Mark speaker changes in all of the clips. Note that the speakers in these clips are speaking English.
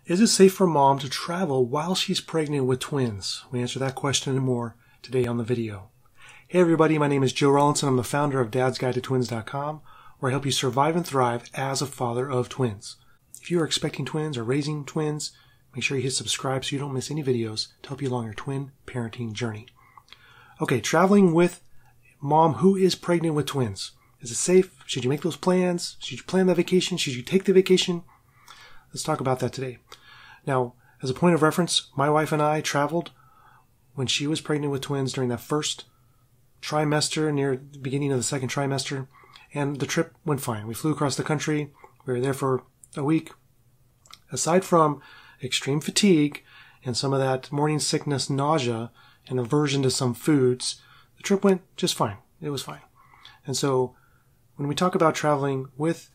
Speaker 1: Is it safe for mom to travel while she's pregnant with twins? We answer that question and more today on the video. Hey everybody, my name is Joe Rollinson. I'm the founder of dadsguidetotwins.com, where I help you survive and thrive as a father of twins. If you are expecting twins or raising twins, make sure you hit subscribe so you don't miss any videos to help you along your twin parenting journey. Okay, traveling with mom who is pregnant with twins. Is it safe? Should you make those plans? Should you plan the vacation? Should you take the vacation? Let's talk about that today. Now, as a point of reference, my wife and I traveled when she was pregnant with twins during that first trimester, near the beginning of the second trimester, and the trip went fine. We flew across the country. We were there for a week. Aside from extreme fatigue and some of that morning sickness, nausea, and aversion to some foods, the trip went just fine. It was fine. And so when we talk about traveling with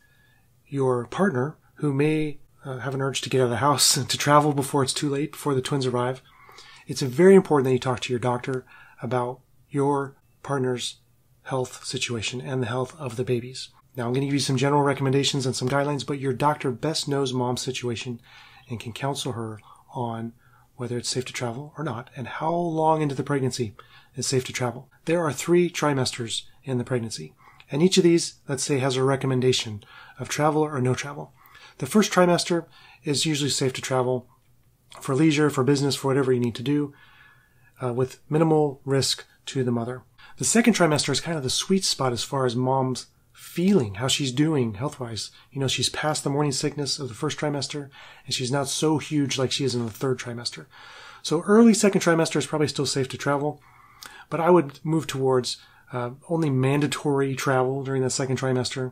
Speaker 1: your partner who may have an urge to get out of the house and to travel before it's too late, before the twins arrive, it's very important that you talk to your doctor about your partner's health situation and the health of the babies. Now, I'm going to give you some general recommendations and some guidelines, but your doctor best knows mom's situation and can counsel her on whether it's safe to travel or not, and how long into the pregnancy is safe to travel. There are 3 trimesters in the pregnancy, and each of these, let's say, has a recommendation of travel or no travel. The first trimester is usually safe to travel for leisure, for business, for whatever you need to do, with minimal risk to the mother. The second trimester is kind of the sweet spot as far as mom's feeling, how she's doing health-wise. You know, she's past the morning sickness of the first trimester, and she's not so huge like she is in the third trimester. So early second trimester is probably still safe to travel, but I would move towards only mandatory travel during the second trimester.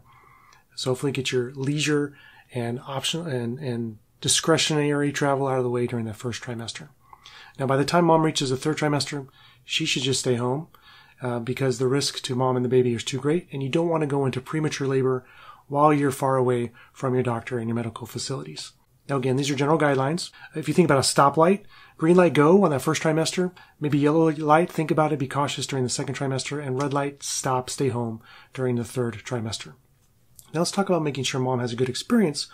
Speaker 1: So hopefully get your leisure and optional and discretionary travel out of the way during that first trimester. Now, by the time mom reaches the third trimester, she should just stay home because the risk to mom and the baby is too great, and you don't want to go into premature labor while you're far away from your doctor and your medical facilities. Now, again, these are general guidelines. If you think about a stoplight, green light, go on that first trimester. Maybe yellow light, think about it, be cautious during the second trimester, and red light, stop, stay home during the third trimester. Now let's talk about making sure mom has a good experience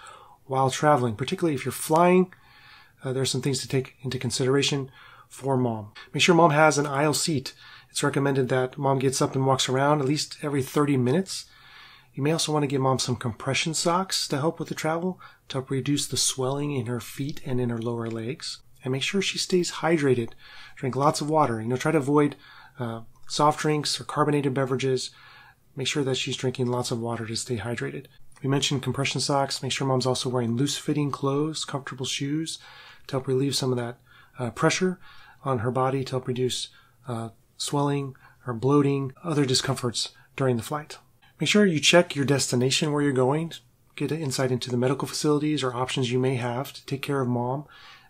Speaker 1: while traveling, particularly if you're flying. There are some things to take into consideration for mom. Make sure mom has an aisle seat. It's recommended that mom gets up and walks around at least every 30 minutes. You may also want to give mom some compression socks to help with the travel, to help reduce the swelling in her feet and in her lower legs. And make sure she stays hydrated. Drink lots of water. Try to avoid soft drinks or carbonated beverages. Make sure that she's drinking lots of water to stay hydrated. We mentioned compression socks. Make sure mom's also wearing loose-fitting clothes, comfortable shoes to help relieve some of that pressure on her body, to help reduce swelling or bloating, other discomforts during the flight. Make sure you check your destination where you're going. Get an insight into the medical facilities or options you may have to take care of mom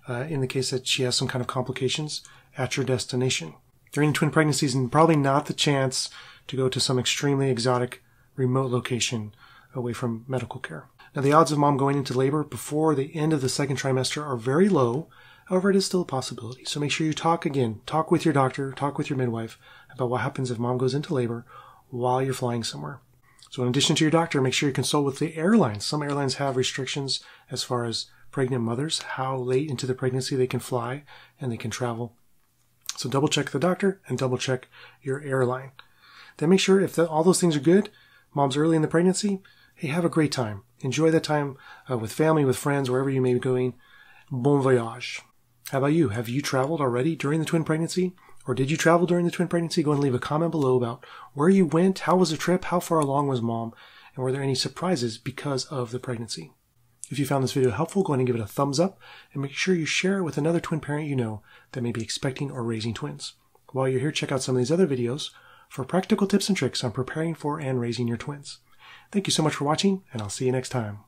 Speaker 1: in the case that she has some kind of complications at your destination. During the twin pregnancy season, probably not the chance to go to some extremely exotic, remote location away from medical care. Now, the odds of mom going into labor before the end of the second trimester are very low. However, it is still a possibility. So make sure you talk with your doctor, talk with your midwife about what happens if mom goes into labor while you're flying somewhere. So in addition to your doctor, make sure you consult with the airlines. Some airlines have restrictions as far as pregnant mothers, how late into the pregnancy they can fly and they can travel. So double check the doctor and double check your airline. Then make sure if all those things are good, mom's early in the pregnancy, hey, have a great time. Enjoy that time with family, with friends, wherever you may be going. Bon voyage. How about you? Have you traveled already during the twin pregnancy? Or did you travel during the twin pregnancy? Go and leave a comment below about where you went, how was the trip, how far along was mom, and were there any surprises because of the pregnancy? If you found this video helpful, go ahead and give it a thumbs up, and make sure you share it with another twin parent you know that may be expecting or raising twins. While you're here, check out some of these other videos for practical tips and tricks on preparing for and raising your twins. Thank you so much for watching, and I'll see you next time.